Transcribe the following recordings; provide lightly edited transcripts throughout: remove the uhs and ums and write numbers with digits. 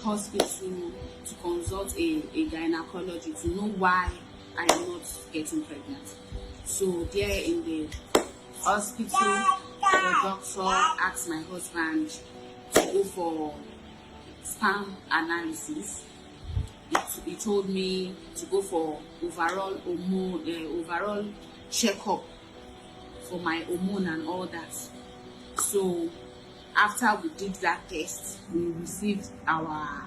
hospital to consult a gynecologist to know why I am not getting pregnant. So there in the hospital, the doctor asked my husband to go for sperm analysis. He told me to go for overall checkup for my hormone and all that. So after we did that test, we received our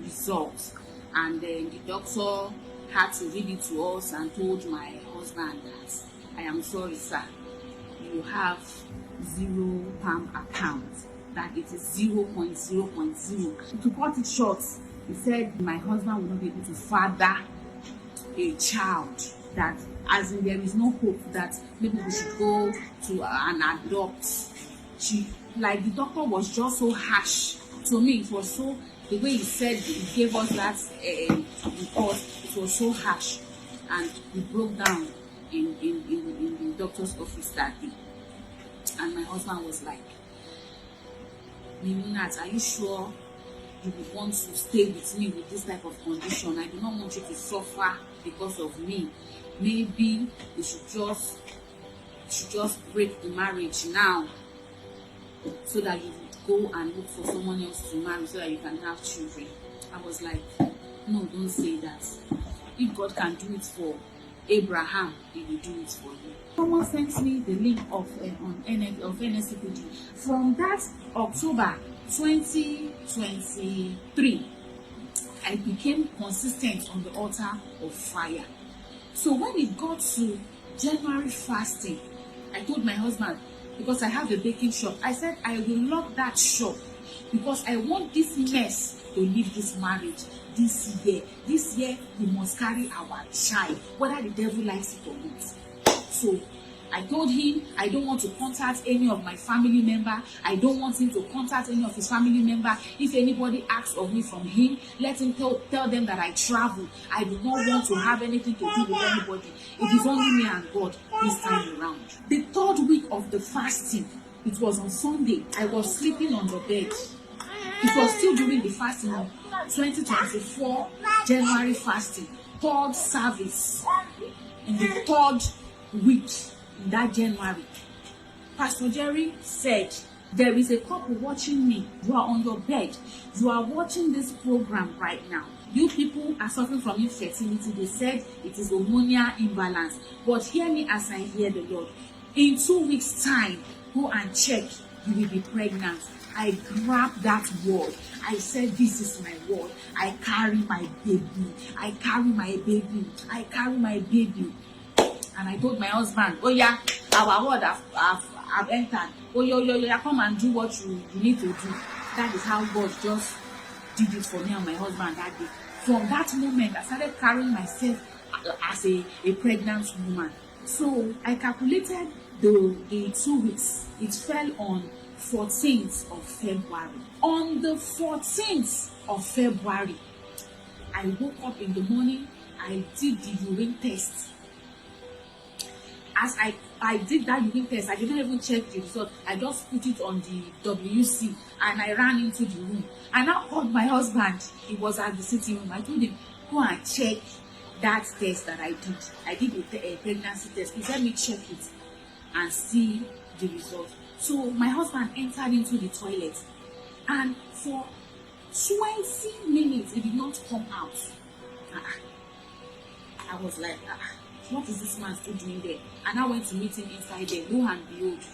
results, and then the doctor had to read it to us and told my husband that, I am sorry sir, you have 0 sperm account, that it is 0.0.0. To cut it short, he said my husband will not be able to father a child, that as in there is no hope, that maybe we should go to an adopt. Like the doctor was just so harsh to me. It was so, the way he said, he gave us that report, it was so harsh, and we broke down in the doctor's office that day. And my husband was like, Miminat, are you sure you would want to stay with me with this type of condition? I do not want you to suffer because of me. Maybe we should just break the marriage now, so that you would go and look for someone else to marry, so that you can have children. I was like, no, don't say that. If God can do it for Abraham, he will do it for you. Someone sent me the link of Nsppd. From that October 2023, I became consistent on the altar of fire. So when it got to January fasting, I told my husband, because I have a baking shop, I said I will lock that shop because I want this mess to leave this marriage this year. This year we must carry our child, whether the devil likes it or not. So I told him I don't want to contact any of my family member. I don't want him to contact any of his family member. If anybody asks of me from him, let him tell them that I travel. I do not want to have anything to do with anybody. It is only me and God this time around. The 3rd week of the fasting, it was on Sunday. I was sleeping on the bed. It was still during the fasting of 2024 January fasting, 3rd service in the 3rd week in that January. Pastor Jerry said, there is a couple watching me. You are on your bed. You are watching this program right now. You people are suffering from infertility. They said it is hormonal imbalance. But hear me as I hear the Lord. In 2 weeks' time, go and check. You will be pregnant. I grabbed that word. I said, this is my word. I carry my baby. I carry my baby. I carry my baby. And I told my husband, oh yeah, our word have entered. Oh yeah, come and do what you need to do. That is how God just did it for me and my husband that day. From that moment, I started carrying myself as a pregnant woman. So I calculated the 2 weeks. It fell on 14th of February. On the 14th of February, I woke up in the morning. I did the urine test. As I did that urine test, I didn't even check the result. I just put it on the WC and I ran into the room. And I called my husband. He was at the sitting room. I told him, go and check that test that I did. I did a pregnancy test. Please let me check it and see the result. So my husband entered into the toilet, and for 20 minutes he did not come out. I was like, what is this man still doing there? And I went to meet him inside there. Lo and behold,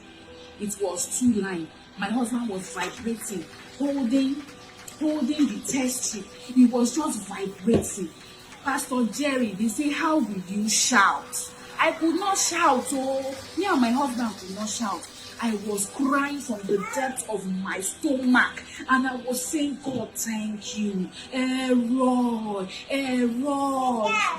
it was 2 lines. My husband was vibrating, holding the test strip. He was just vibrating. Pastor Jerry, they say, how will you shout? I could not shout. Oh, me and my husband could not shout. I was crying from the depth of my stomach, and I was saying, God, thank you. Elroy,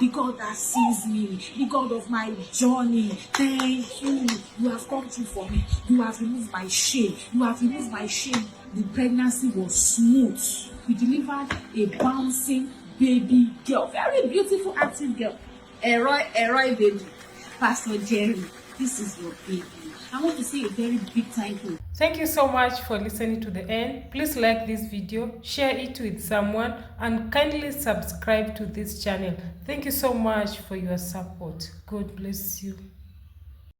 the God that sees me, the God of my journey. Thank you. You have come through for me. You have removed my shame. You have removed my shame. The pregnancy was smooth. We delivered a bouncing baby girl, very beautiful, active girl. Elroy baby. Pastor Jerry, this is your baby. I want to say a very big thank you. Thank you so much for listening to the end. Please like this video, share it with someone, and kindly subscribe to this channel. Thank you so much for your support. God bless you.